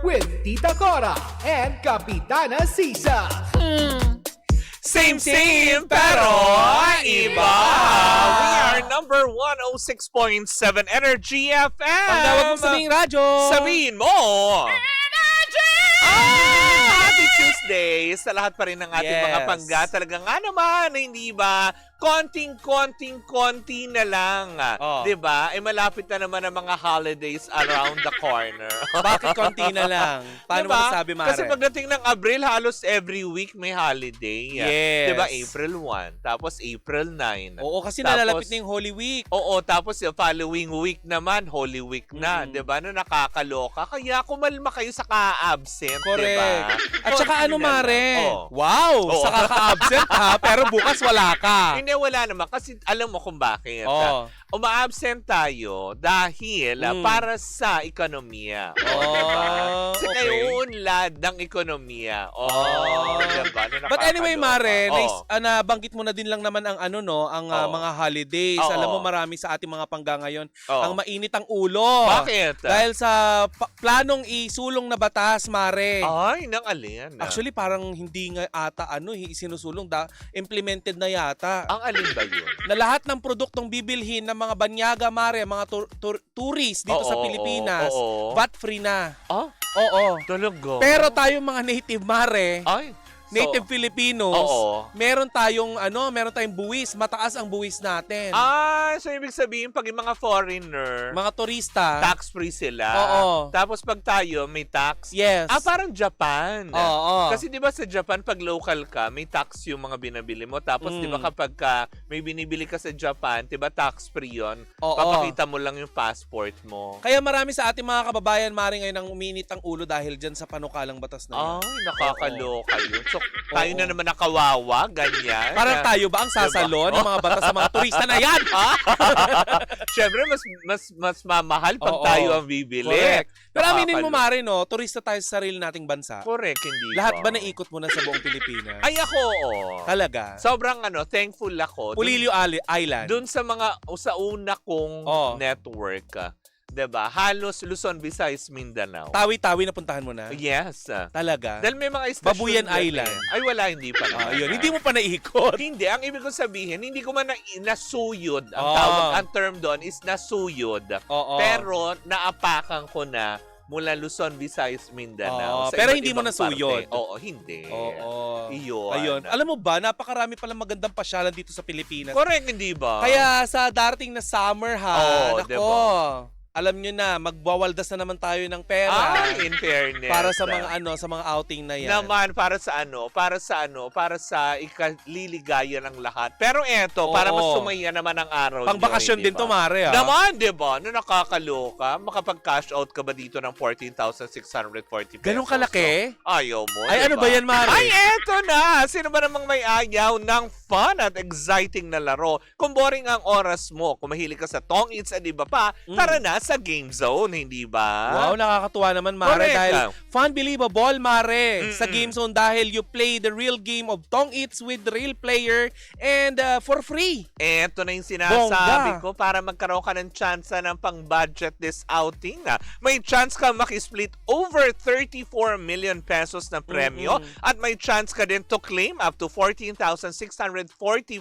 With Tita Cora and Kapitana Sisa. Same, pero iba. We are number 106.7 Energy FM. Ang tawag mo sabing radyo. Sabihin mo. Happy Tuesday sa lahat pa rin ng ating mga pangga. Talaga nga naman, hindi ba? Konti na lang. Diba? Eh, malapit na naman ang mga holidays around the corner. Bakit konti na lang? Paano diba? mo nasabi, Mare? Kasi pagdating ng Abril, halos every week may holiday. Yes. Diba? April 1, tapos April 9. Oo, kasi Tapos, nalalapit na yung Holy Week. Oo, tapos yung following week naman, Holy Week na. Diba? Na nakakaloka. Kaya kumalma kayo sa ka-absent. Correct. Diba? At saka ano, Konti na Mare? lang. Wow! Oo. Saka ka-absent ha, pero bukas wala ka. Hindi, wala naman. Kasi alam mo kung bakit. Oo. Uma-absent tayo dahil para sa ekonomiya. Diba? Kasi kayo uunlad ng ekonomiya. Diba? But anyway, Mare, nabanggit nabanggit mo na din lang naman ang ang mga holidays. Alam mo, marami sa ating mga pangga ngayon ang mainit ang ulo. Bakit? Dahil sa planong isulong na batas, Mare. Ay, nang alin? Actually, parang hindi nga ata isinusulong, implemented na yata. Ang alin ba yun? Na lahat ng produktong bibilhin ng mga banyaga, Mare, mga tourists dito sa Pilipinas, VAT-free na. Oo. Talaga? Pero tayong mga native, Mare, Ay, native Filipinos, meron tayong buwis, mataas ang buwis natin. so ibig sabihin pag yung mga foreigner, Mga turista, tax-free sila. Oo. Tapos pag tayo, may tax. yes. Parang Japan. Oo. Kasi 'di ba sa Japan pag local ka, may tax yung mga binabili mo. Tapos 'di ba kapag may binibili ka sa Japan, 'di ba tax-free 'yon? Oo. Papakita mo lang yung passport mo. Kaya marami sa ating mga kababayan, Mare, ngayon ang uminit ang ulo dahil dyan sa panukalang batas na yan. Ay, nakakaloka yun. So, tayo na naman nakawawa, ganyan. Parang tayo ba ang sasalo ng mga batas sa mga turista na yan? Siyempre, mas mamahal pag tayo ang bibili. Correct. Pero aminin mo, Nakakaloka. Mare, no, turista tayo sa sarili nating bansa. Correct, hindi Lahat ba? ba naikot mo na sa buong Pilipinas? Ay, ako, Talaga? Sobrang thankful ako. Pulilio Island. Doon sa sa una kong network. 'Di ba? Halos Luzon, Visayas, Mindanao. Tawi-tawi na puntahan mo na? Yes. Talaga? Dahil may mga istasyon. Babuyan dyan Island. Ay, wala, hindi pa naman. Yun. Hindi mo pa naikot. Hindi. Ang ibig kong sabihin, hindi ko man nasuyod. Ang tawag, ang term doon is nasuyod. Pero naapakan ko na mula Luzon, Visayas, Mindanao. Pero iba't hindi mo ibang nasuyod. parte. Oo, hindi. Iyon. Ayun. Alam mo ba, napakarami palang magandang pasyalan dito sa Pilipinas. Correct, hindi ba? Kaya sa darating na summer nako, diba? alam nyo na, magwawaldas na naman tayo ng pera. In fairness. Para sa mga sa mga outing na yan. Naman, para sa ikaliligaya ng lahat. Pero eto, para mas sumaya naman ang araw Pang bakasyon din to, Mare. Naman, di ba? Na nakakaloka. Makapag-cash out ka ba dito ng 14,640 pesos? Ganun kalaki? Ayaw mo, Ay, diba? ano ba yan, Mare? Ay, eto na! Sino ba namang may ayaw ng fun at exciting na laro? Kung boring ang oras mo, kung mahilig ka sa Tong Eats at iba pa, tara na sa Game Zone, hindi ba? Wow, nakakatuwa naman, Mare. Correct. Dahil fun, believable, Mare, sa Game Zone dahil you play the real game of Tong Eats with the real player and for free. Eto na yung sinasabi ko para magkaroon ka ng chance ng pang-budget this outing. May chance ka makisplit over 34 million pesos na premyo at may chance ka din to claim up to 14,640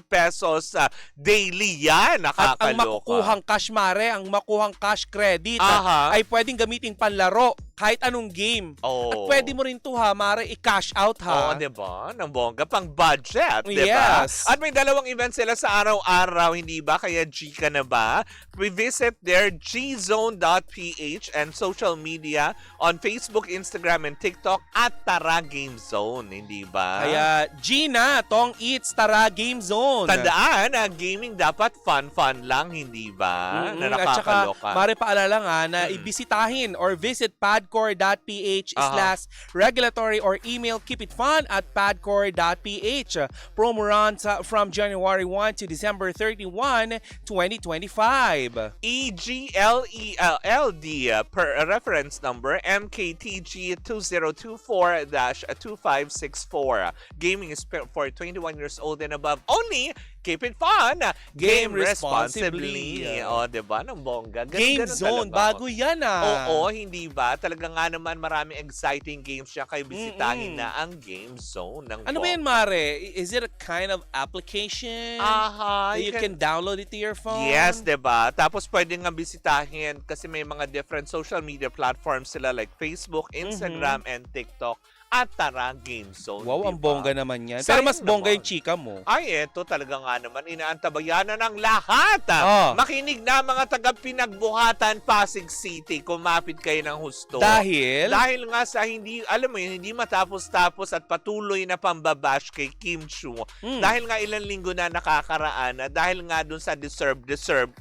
pesos daily. Yan, nakakaloka. At ang makukuhang cash, Mare, ang makuhang cash credit ay pwedeng gamitin panlaro kahit anong game. At pwede mo rin to, Mare, i-cash out, Oo, diba? Nang bongga, pang budget, diba? Yes. At may dalawang events sila sa araw-araw, hindi ba? Kaya G ka na ba? We visit their gzone.ph and social media on Facebook, Instagram, and TikTok at Tara Game Zone, hindi ba? Kaya Gina, Tong Eats, Tara Game Zone. Tandaan, gaming dapat fun lang, hindi ba? Na At saka, nakakaloka. Mare, paalala nga na ibisitahin or visit padcore.ph/regulatory or email keepitfun@padcore.ph. Promo runs from January 1 to December 31, 2025. EGLELD per reference number MKTG2024-2564. Gaming is for 21 years old and above only keep it fun, game Game responsibly. responsibly. O, diba? Nang bongga. Game Ganun Zone, talaga. bago yan ah. Oo, hindi ba? Talaga nga naman maraming exciting games siya kayo bisitahin Mm-mm. na ang Game Zone ng Ano ba yan, Mare? Is it a kind of application? Aha, that you can download it to your phone? Yes, 'di ba? Tapos pwede nga bisitahin kasi may mga different social media platforms sila like Facebook, Instagram, and TikTok. At tara, Game Zone. Wow, ang diba? bongga naman yan. Pero Sayang mas bongga naman. yung chika mo. Ay, eto talaga nga naman. Inaantabayanan ng lahat. Oh. Makinig na mga taga-pinagbuhatan Pasig City. Kumapit kayo ng husto. Dahil? Dahil nga sa hindi, alam mo yun, hindi matapos-tapos at patuloy na pambabash kay Kim Chu. Dahil nga ilang linggo na nakakaraan, dahil nga dun sa deserve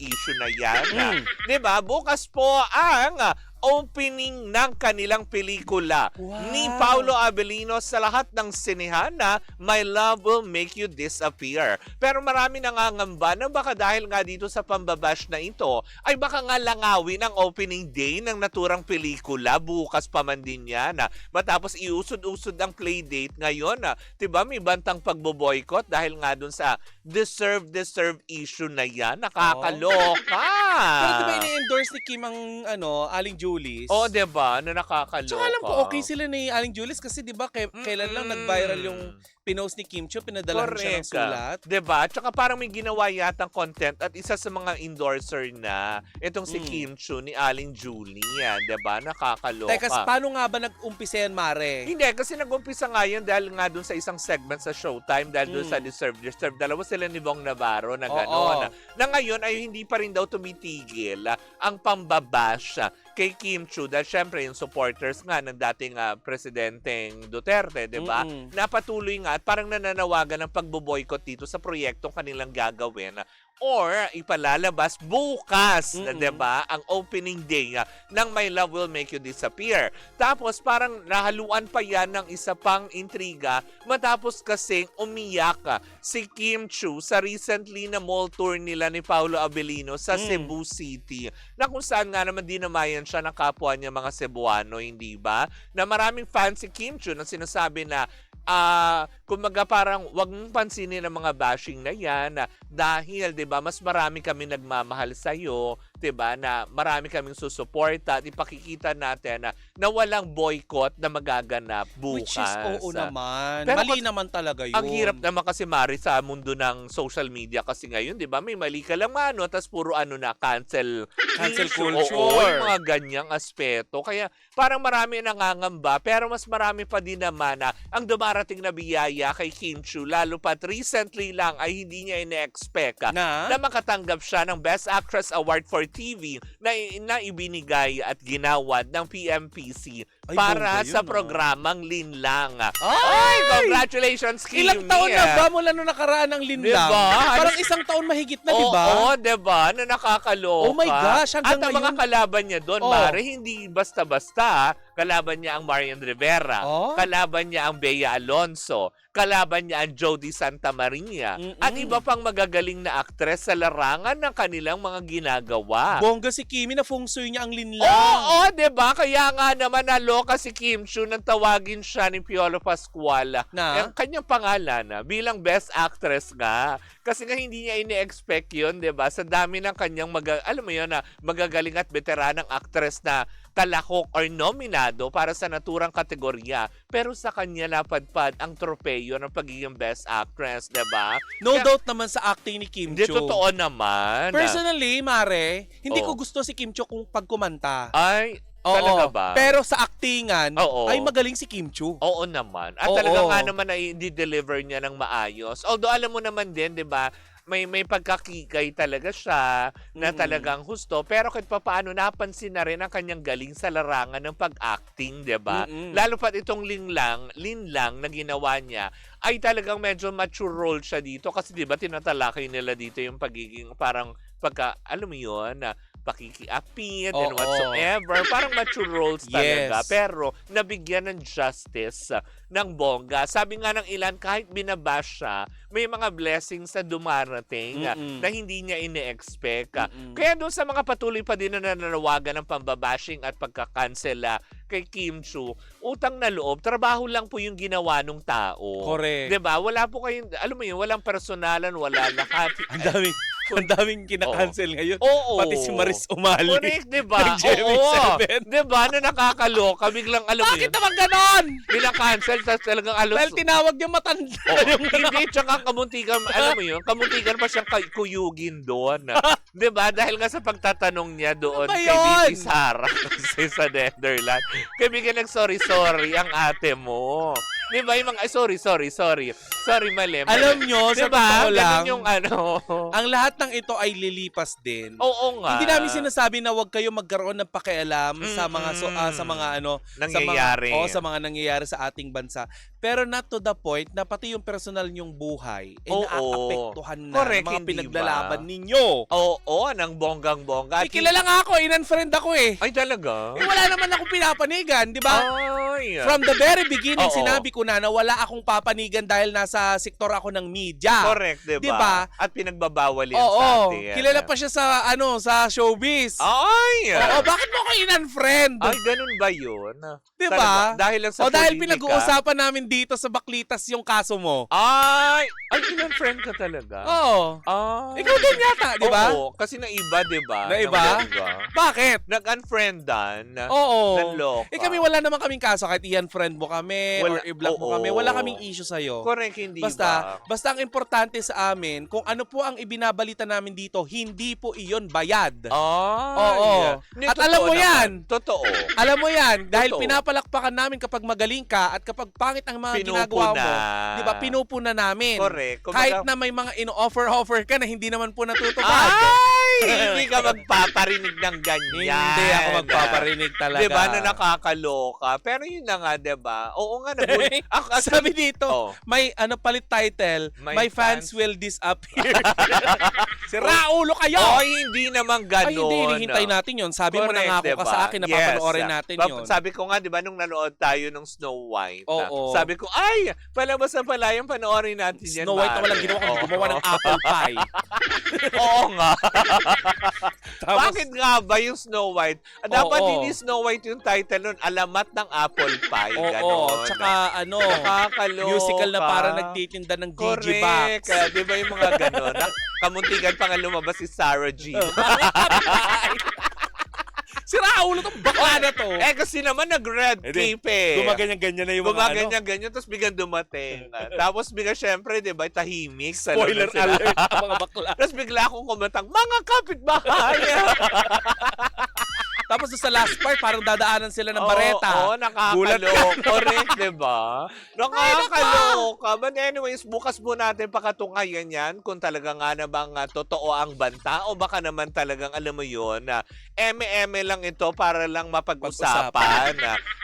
issue na yan. 'Di ba? Bukas po ang opening ng kanilang pelikula ni Paolo Abelino sa lahat ng sinehan na My Love Will Make You Disappear. Pero marami nangangamba na baka dahil nga dito sa pambabash na ito ay baka nga langawin ang opening day ng naturang pelikula. Bukas pa man din yan. Matapos iusod-usod ang playdate ngayon. Diba may bantang pagboboycott dahil nga dun sa deserve issue na yan. Nakakaloka. Pero diba ini-endorse ni Kim ang Aling Julius? Oo, diba? Na nakakaloka. Tsaka alam ko okay sila ni Aling Julius kasi diba kailan lang nag-viral yung pinost ni Kim Chu, pinadala siya ng sulat. Diba? Tsaka parang may ginawa yatang content at isa sa mga endorser na itong si Kim Chu ni Aling Julie. Diba? Nakakaloka. Teka, paano nga ba nag-umpisa yan, Mare? Hindi, kasi nag-umpisa nga yun dahil nga dun sa isang segment sa Showtime, dahil dun sa Deserve. Dalawa sila ni Bong Navarro na gano'n. Na ngayon ay hindi pa rin daw tumitigil ang pambabash kay Kim Chu dahil syempre yung supporters nga ng dating presidenteng Duterte, 'di ba? Napatuloy nga at parang nananawagan ng pagboboycott dito sa proyektong kanilang gagawin or ipalalabas bukas, 'di ba? Ang opening day ng My Love Will Make You Disappear. Tapos parang nahaluan pa yan ng isa pang intriga matapos kasing umiyak si Kim Chu sa recently na mall tour nila ni Paolo Abelino sa Cebu City. Na kung saan nga naman dinamayan siya ng kapwa niya mga Cebuano, hindi ba? Na maraming fans si Kim Chu na sinasabi na kumbaga parang wag mong pansinin ang mga bashing na yan dahil 'di ba mas marami kami nagmamahal sa iyo, 'di ba, na marami kaming susuporta at ipakikita natin na walang boycott na magaganap bukas. Which is oo naman. Pero mali naman talaga yun. Ang hirap naman kasi Mari sa mundo ng social media kasi ngayon, 'di ba? May mali ka lang tapos puro na cancel culture. Oo, yung mga ganyang aspeto. Kaya parang marami nangangamba pero mas marami pa din naman ang dumarating na biyaya kay Kim Chu, lalo pat recently lang ay hindi niya ine-expect na makatanggap siya ng Best Actress Award for TV na ibinigay at ginawad ng PMPC para sa programang Linlang. Ay! Congratulations, Kimi! Ilang taon na ba mula nung nakaraan ng Linlang? Diba? Parang isang taon mahigit na, di ba? Oo, diba? Na nakakaloka. Oh my gosh, hanggang at ang mga kalaban niya doon, Mare, hindi basta-basta. Kalaban niya ang Marian Rivera. Kalaban niya ang Bea Alonso. Kalaban niya ang Jody Santa Maria. At iba pang magagaling na aktres sa larangan ng kanilang mga ginagawa. Bongga si Kimi na feng shui niya ang Linlang. Oo, diba? Kaya nga naman naloka si Kim Chu nang tawagin siya ni Piolo Pascual ang kanyang pangalan bilang Best Actress nga. Kasi nga hindi niya ini-expect yun, diba? Sa dami ng kanyang magagaling at veteranang actress na talakok or nominado para sa naturang kategorya. Pero sa kanya napadpad ang tropeyo ng pagiging Best Actress, diba? No doubt naman sa acting ni Kim Chu. Hindi, totoo naman. Personally, Mare, hindi ko gusto si Kim Chu kung pagkumanta. Ay, talaga ba? Pero sa actingan, ay magaling si Kim Chu. Oo naman. At talaga nga naman ay di-deliver niya ng maayos. Although alam mo naman din, 'di ba, may pagkakikay talaga siya na talagang husto. Pero kahit papaano napansin na rin ang kanyang galing sa larangan ng pag-acting, 'di ba? Lalo pat itong Linlang na ginawa niya ay talagang medyo mature role siya dito kasi 'di ba tinatalakay nila dito yung pagiging parang alam mo 'yun, pakikiapid and whatsoever. Parang mature roles talaga. Pero nabigyan ng justice ng bongga. Sabi nga ng ilan, kahit binabash siya, may mga blessings na dumarating na hindi niya ine-expect. Kaya doon sa mga patuloy pa din na nananawagan ng pambabashing at pagkakansela kay Kim Chiu, utang na loob, trabaho lang po yung ginawa ng tao. Correct. Diba? Wala po kayong, alam mo yun, walang personalan, wala lahat. Ang daming kinakancel ngayon. Oo. Pati si Maris Umali. Correct, diba? Ng GMA7. Diba? Na nakakaloka. Biglang, alam mo Bakit yun. naman ganon? Binakancel, tapos talagang alos. Dahil tinawag niya matanda. Hindi, tsaka kamuntikan, alam mo yun, kamuntikan pa siyang kuyugin doon. Diba? Dahil nga sa pagtatanong niya doon kay Bibi Sara kasi sa Netherlands. Kaya bigyan sorry ang ate mo. Diba? Yung mga, sorry, mali. Alam nyo, sa totoo lang, yung ano. ang lahat ng ito ay lilipas din. Oo nga. Hindi namin sinasabi na huwag kayo magkaroon ng pakialam sa mga nangyayari. Sa mga nangyayari sa ating bansa. Pero not to the point na pati yung personal nyong buhay naaapektuhan na ng mga pinaglalaban ninyo. Oo, ng bonggang-bongga. Kilala nga ako, in-unfriend ako eh. Ay, talaga? Wala naman akong pinapanigan, di ba? Ay. From the very beginning, sinabi ko na wala akong papanigan dahil nasa sektor ako ng media. Correct, diba? Diba? At pinagbabawal yan sa atin. Kilala pa siya sa showbiz. Ay! Bakit mo ako in-unfriend? Ay, ganun ba yun? Diba? Dahil lang sa dahil politika? pinag-uusapan namin dito sa Baklitas yung kaso mo. Ay, in-unfriend ka talaga? Oo. Ay. Ikaw din yata, di ba? Oo, kasi naiba, di ba? Naiba? Bakit? Nag-unfriendan. Oo. Nanloka. Kami wala naman kaming kaso kahit i-unfriend mo kami or i-block mo kami. Wala kaming issue sa'yo. Correct, hindi ba? Basta ang importante sa amin, kung ano po ang ibinabalita namin dito, hindi po iyon bayad. Oo. At alam mo yan. Totoo. Alam mo yan. Dahil pinapalakpakan namin kapag magaling ka at kapag pangit ang mga ginagawa mo, di ba, pinupuna namin. Correct. Kahit na may mga in-offer ka na hindi naman po natutupad. Ay! Hindi ka magpaparinig ng ganyan. Hindi ako magpaparinig talaga. Diba na nakakaloka? Pero yun na nga, diba? Oo nga, sabi dito, may palit title, My fans will disappear. Sira ulo kayo! Hindi naman ganun. Ay, hindi, hinihintay natin yun. Sabi mo na nga ako sa akin na papanoorin natin yun. Sabi ko nga, diba, nung nanood tayo ng Snow White, sabi ko, palabas na pala yung panoorin natin yan. Snow White na walang ginawa kung gumawa ng apple pie. Oo nga. Bakit nga ba yung Snow White? Dapat hindi Snow White yung title nun, Alamat ng Apple Pie. Oo, tsaka nakakaloka. Musical na para nagtitinda ng Digibox. Correct. Di ba yung mga ganon? Kamuntikan pa nga lumabas si Sarah G. Sira ulo tong bakla na to. Kasi naman nag-red cape Gumaganyan-ganyan na yung mga Gumaganyan-ganyan, tapos biglang dumating. Tapos biglang syempre, di ba, tahimik. Spoiler alert ang mga bakla. Tapos bigla akong kumatang, mga kapitbahay! Tapos sa last part, parang dadaanan sila ng bareta. Oo, nakakaloka. Correct, diba? Nakakaloka. But anyways, bukas po natin pakatunghayan yan kung talaga nga na bang totoo ang banta o baka naman talagang, alam mo yun, eme-eme lang ito para lang mapag-usapan.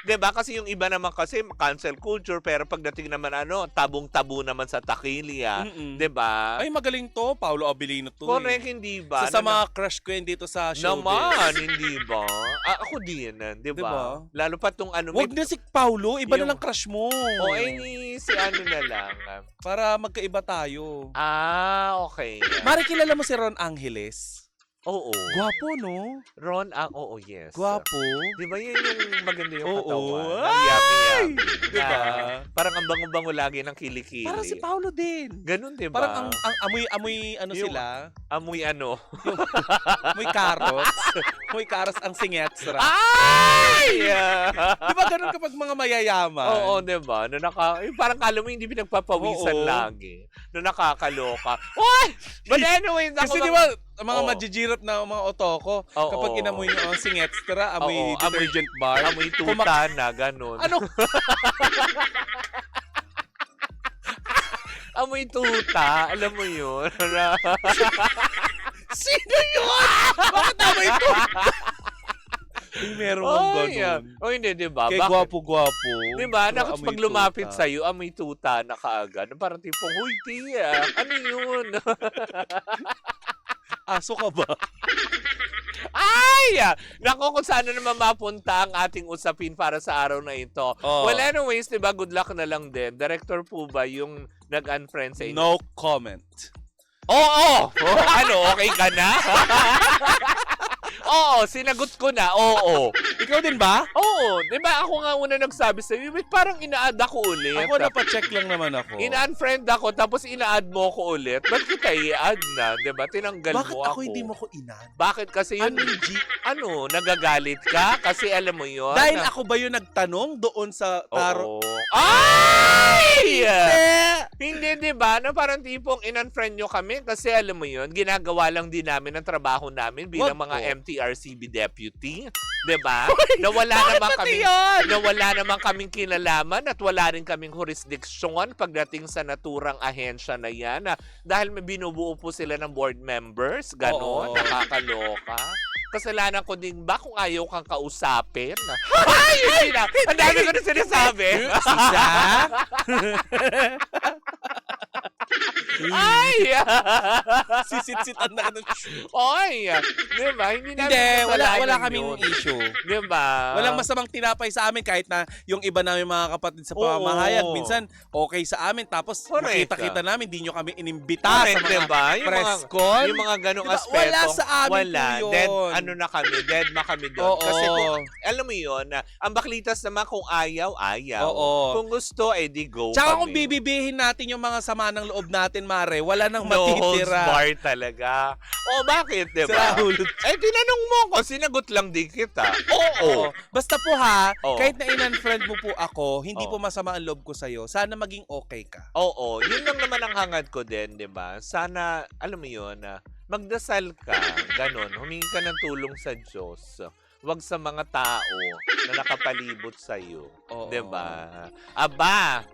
Diba? Kasi yung iba naman kasi cancel culture, pero pagdating naman tabong-tabu naman sa takilya. Diba? Ay, magaling to. Paolo Abilino to. Correct, hindi ba? Sa mga crush ko yun dito sa showbiz. Naman, hindi ba? Ako din, di ba? Lalo pa tong Wag na si Paulo, iba na lang crush mo. Si na lang. Para magkaiba tayo. Okay. Mari, kilala mo si Ron Angeles? Oo. Gwapo, no? Ron, oo, yes. Gwapo. Di ba yun yung maganda yung katawan? Ang yummy. Di ba? Parang ang bango-bango lagi ng kilikili. Parang si Paulo din. Ganun, di ba? Parang ang amoy sila. Amoy Amoy carrots. Amoy carrots ang singetsra. Ay! Di ba ganun kapag mga mayayaman? Oo, di ba? Parang kala mo hindi pinagpapawisan lagi. Nakakaloka. But anyways, kasi di ba, mga majijirap na mga otoko, kapag inamoy nyo ang singetstra, amoy detergent bar. Amoy tuta na, ganun. Ano? Amoy tuta, alam mo yun. Sino yun? Bakit amoy tuta? Meron kang ganun. Hindi, diba? Kay gwapo-gwapo. Diba? Pag lumapit sa'yo, amoy tuta na kaagad. Parang tipong, huy, tiya, ano yun? Aso ka ba? Ay! Naku, kung saan na naman mapunta ang ating usapin para sa araw na ito. Well, anyways, diba, good luck na lang din. Director po ba yung nag-unfriend sa inyo? No comment. Oo! Ano, okay ka na? Oo, sinagot ko na. Oo. Ikaw din ba? Oo. Di ba ako nga una nagsabi sa'yo, wait, parang ina-add ako ulit. Ako napacheck lang naman ako. Ina-unfriend ako, tapos ina-add mo ako ulit. Ba't kita i-add na? Di ba? Tinanggal Bakit mo ako hindi mo ko in-add? Bakit? Kasi yun, nagagalit ka? Kasi alam mo yun. Dahil ako ba yung nagtanong doon sa taro? Oo. Ay! Hindi, di ba? Na parang tipong in-unfriend nyo kami kasi alam mo yun, ginagawa lang din namin ang trabaho namin bilang mga MTRCB deputy. Di ba? Nawala naman kaming kinalaman at wala rin kaming jurisdiction pagdating sa naturang ahensya na yan. Dahil may binubuo po sila ng board members. Ganon. Nakakaloka. Kasalanan ko din ba kung ayaw kang kausapin? Ay, hindi na. Ang dami ko na sinasabi. Sisa? Ay! Sisit-sitan na. Oy! Di ba? Hindi wala kaming issue. Di ba? Walang masamang tinapay sa amin kahit na yung iba namin mga kapatid sa pamamahayag. Minsan, okay sa amin. Tapos, makita-kita namin, di nyo kami inimbita sa mga diba? press con. Yung mga ganong diba? aspeto. Wala sa amin po yun. Dead, dead na kami doon. Kasi kung, alam mo yun, ang baklitas naman kung ayaw. Kung gusto, di go. Tsaka kung bibibihin natin yung mga sama ng loob natin, Mare, wala nang matitira. No holds barred talaga. Bakit, diba? Tinanong mo ko, sinagot lang din kita. Oo. Basta po kahit na in-unfriend mo po ako, hindi po masama ang loob ko sa'yo. Sana maging okay ka. Oo. Yun lang naman ang hangad ko din, diba? Sana, alam mo yun, magdasal ka, ganon. Humingi ka ng tulong sa Diyos. Huwag sa mga tao na nakapalibot sa'yo. Diba? Aba!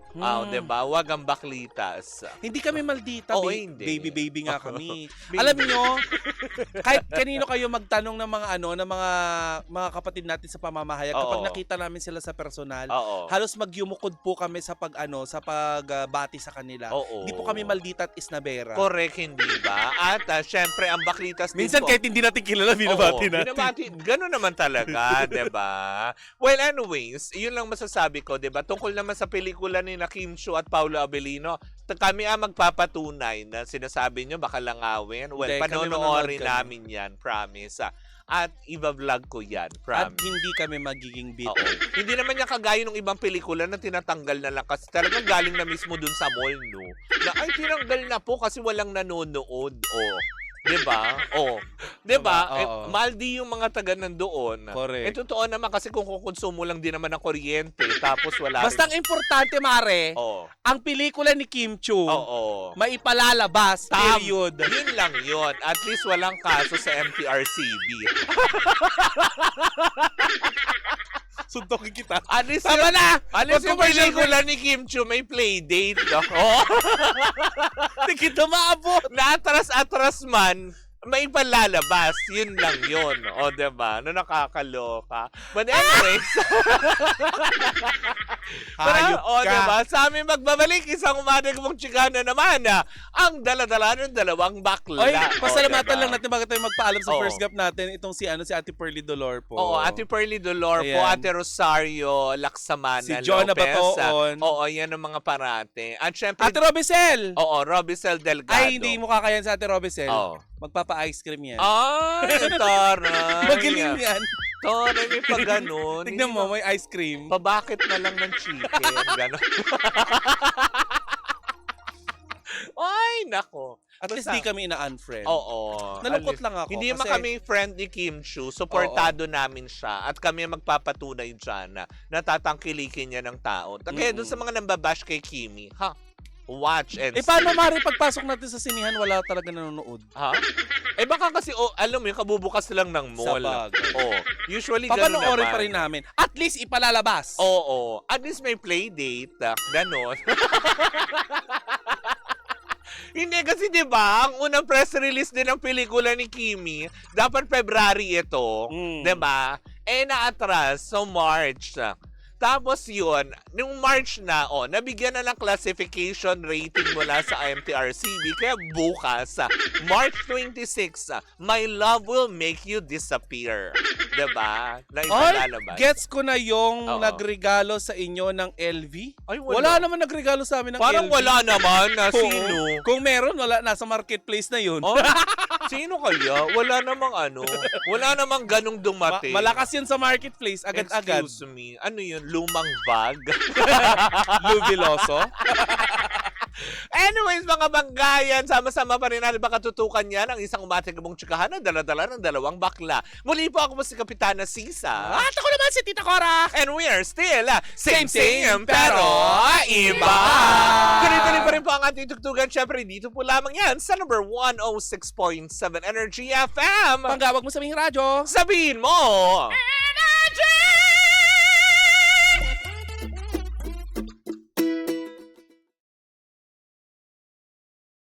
Diba? Huwag ang baklitas. Hindi kami maldita. Hindi. Baby nga kami. Alam nyo, kahit kanino kayo magtanong ng mga kapatid natin sa pamamahayag, kapag nakita namin sila sa personal, halos magyumukod po kami sa pagbati sa kanila. Hindi po kami maldita at isnabera. Correct, hindi ba? At syempre, ang baklitas minsan kahit hindi natin kilala, binabati natin. Gano'n naman talaga, diba? Well, anyways, yun lang masasabi ko, diba? Tungkol naman sa pelikula ni Kim Chiu at Paolo Abelino, kami magpapatunay na sinasabi nyo baka langawin. Well, panonoorin namin yan, promise. At i-vlog ko yan, promise. At hindi kami magiging bitter. Hindi naman yan kagaya ng ibang pelikula na tinatanggal na lang kasi talagang galing na mismo dun sa mall, no? Na, tinanggal na po kasi walang nanonood. Diba? Diba? Maldi yung mga taga nandoon. Correct. Totoo naman kasi kung kukonsumo lang din naman ng kuryente tapos wala Basta ang importante, Mare, ang pelikula ni Kim Chiu, maipalalabas, period. Yun lang yun. At least walang kaso sa MTRCB. Suntokin kita. Tama na! Alis yung pelikula ni Kim Chiu, may playdate. Hindi kita maabot. Na-atras-atras man, may palalabas. Yun lang yun. Diba? Nakakaloka. But anyways. Hayop ka. Diba? Sa amin magbabalik, isang umadag mong chikana naman. Ang dala-dala ng dalawang bakla. Pasalamatan lang natin bago tayo magpaalam sa first gap natin. Itong si Ate Pearly Dolor po. Ate Pearly Dolor po, Ate Rosario Laksamana si Jonah Batoon. Yan ang mga parate. At syempre, Ate Robicel. Robicel Delgado. Ay, hindi mo kakayan sa Ate Robicel. Magpapa-ice cream yan. Ay, taray. Magaling yan. Taray, may pa ganun. Tignan mo, may ice cream. Pabakit na lang ng chicken. Ganon. Ay, nako. At least di kami ina-unfriend. Oo. Nalungkot lang ako. Hindi naman kami friend ni Kim Chiu. Suportado namin siya. At kami magpapatunay dyan na natatangkilikin niya ng tao. Kaya dun sa mga nambabash kay Kimi, watch and see. Paano Mari pagpasok natin sa sinihan wala talaga nanonood? Baka kasi alam mo yung kabubukas lang ng mall. Usually gano'n naman. Papanoorin pa rin namin. At least ipalalabas. At least may play date. Ganon. Hindi kasi 'di ba, ang unang press release din ng pelikula ni Kimi, dapat February ito, 'di ba? Na-atras so March. Tapos yun, nung March na, nabigyan na ng classification rating mula sa IMTRCB. Kaya bukas, March 26, My Love Will Make You Disappear. Diba? Na ipalalabas. Gets ko na yung Oo. nagregalo sa inyo ng LV. Ay, Wala naman nagregalo sa amin ng Parang LV. wala naman na Oo. sino. Kung meron, wala. Nasa marketplace na yun. Oh, sino kaya? Wala namang wala namang ganong dumating. Malakas yun sa marketplace. Agad-agad. Excuse me. Ano yun? Lumang bag? Lubiloso. Anyways, mga banggayan, sama-sama pa rin natin makatutukan yan ang isang umatigabong tsikahan na dala-dala ng dalawang bakla. Muli po ako si Kapitana Sisa. At ako naman si Tita Cora. And we are still same Same, pero iba. Tuloy-tuloy pa rin po ang ating tugtugan. Siyempre, dito po lamang yan sa number 106.7 Energy FM. Panggawag mo sa aming radyo. Sabihin mo!